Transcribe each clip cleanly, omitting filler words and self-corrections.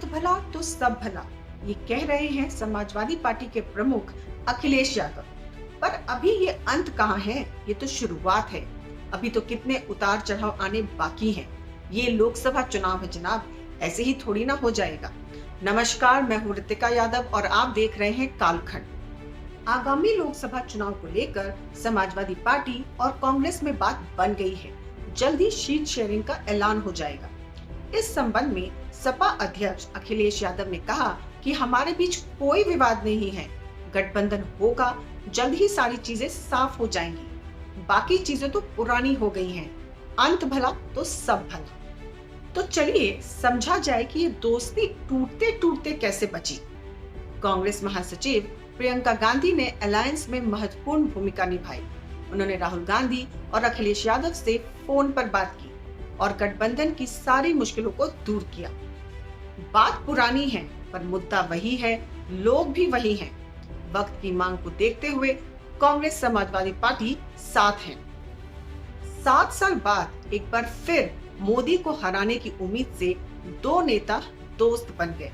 अंत भला तो सब भला, ये कह रहे हैं समाजवादी पार्टी के प्रमुख अखिलेश यादव। पर अभी ये अंत कहाँ है, ये तो शुरुआत है। अभी तो कितने उतार चढ़ाव आने बाकी हैं। ये लोकसभा चुनाव है जनाब, ऐसे ही थोड़ी ना हो जाएगा। नमस्कार, मैं हूँ ऋतिका यादव और आप देख रहे हैं कालखंड। आगामी लोकसभा चुनाव को लेकर समाजवादी पार्टी और कांग्रेस में बात बन गई है। जल्द ही सीट शेयरिंग का ऐलान हो जाएगा। इस संबंध में सपा अध्यक्ष अखिलेश यादव ने कहा कि हमारे बीच कोई विवाद नहीं है, गठबंधन होगा, जल्द ही सारी चीजें साफ हो जाएंगी। बाकी चीजें तो पुरानी हो गई हैं। अंत भला तो सब भला। तो चलिए समझा जाए कि ये दोस्ती टूटते टूटते कैसे बची। कांग्रेस महासचिव प्रियंका गांधी ने अलायंस में महत्वपूर्ण भूमिका निभाई। उन्होंने राहुल गांधी और अखिलेश यादव से फोन पर बात की और गठबंधन की सारी मुश्किलों को दूर किया। बात पुरानी है पर मुद्दा वही है, लोग भी वही हैं। वक्त की मांग को देखते हुए कांग्रेस समाजवादी पार्टी साथ है। 7 साल बाद एक बार फिर मोदी को हराने की उम्मीद से दो नेता दोस्त बन गए।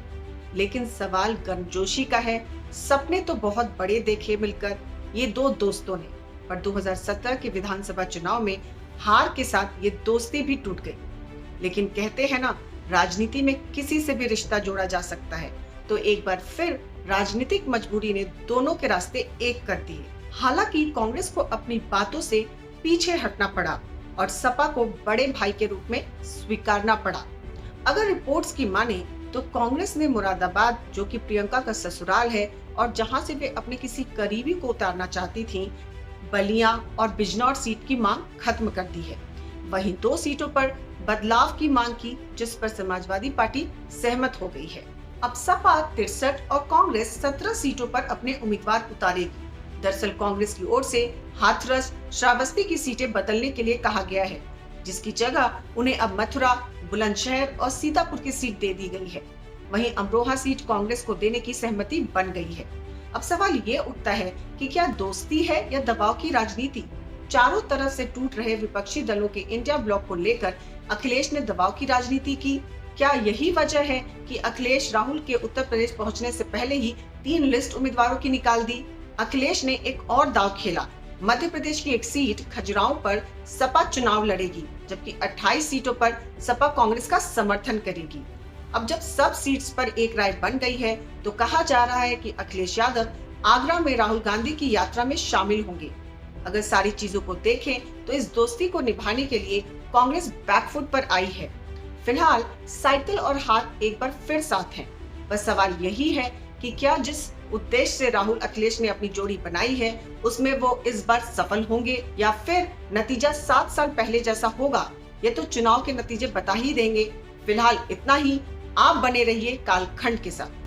लेकिन सवाल गर्मजोशी का है। सपने तो बहुत बड़े देखे मिलकर ये दो दोस्तों ने, पर 2017 के विधानसभा चुनाव में हार के साथ ये दोस्ती भी टूट गई। लेकिन कहते हैं ना, राजनीति में किसी से भी रिश्ता जोड़ा जा सकता है। तो एक बार फिर राजनीतिक मजबूरी ने दोनों के रास्ते एक कर दिए। हालांकि कांग्रेस को अपनी बातों से पीछे हटना पड़ा और सपा को बड़े भाई के रूप में स्वीकारना पड़ा। अगर रिपोर्ट्स की माने तो कांग्रेस ने मुरादाबाद, जो कि प्रियंका का ससुराल है और जहां से वे अपने किसी करीबी को उतारना चाहती थीं, बलिया और बिजनौर सीट की मांग खत्म कर दी है। वहीं 2 सीटों पर बदलाव की मांग की, जिस पर समाजवादी पार्टी सहमत हो गई है। अब सपा 63 और कांग्रेस 17 सीटों पर अपने उम्मीदवार उतारेगी। दरअसल कांग्रेस की ओर से हाथरस, श्रावस्ती की सीटें बदलने के लिए कहा गया है, जिसकी जगह उन्हें अब मथुरा, बुलंदशहर और सीतापुर की सीट दे दी गई है। वहीं अमरोहा सीट कांग्रेस को देने की सहमति बन गई है। अब सवाल ये उठता है कि क्या दोस्ती है या दबाव की राजनीति। चारों तरफ से टूट रहे विपक्षी दलों के इंडिया ब्लॉक को लेकर अखिलेश ने दबाव की राजनीति की। क्या यही वजह है कि अखिलेश राहुल के उत्तर प्रदेश पहुंचने से पहले ही 3 लिस्ट उम्मीदवारों की निकाल दी। अखिलेश ने एक और दांव खेला। मध्य प्रदेश की एक सीट खजुराहो पर सपा चुनाव लड़ेगी, जबकि 28 सीटों पर सपा कांग्रेस का समर्थन करेगी। अब जब सब सीट्स पर एक राय बन गई है, तो कहा जा रहा है कि अखिलेश यादव आगरा में राहुल गांधी की यात्रा में शामिल होंगे। अगर सारी चीजों को देखें तो इस दोस्ती को निभाने के लिए कांग्रेस बैकफुट पर आई है। फिलहाल साइकिल और हाथ एक बार फिर साथ हैं। बस सवाल यही है कि क्या जिस उद्देश्य से राहुल अखिलेश ने अपनी जोड़ी बनाई है, उसमें वो इस बार सफल होंगे या फिर नतीजा 7 साल पहले जैसा होगा। ये तो चुनाव के नतीजे बता ही देंगे। फिलहाल इतना ही। आप बने रहिए कालखंड के साथ।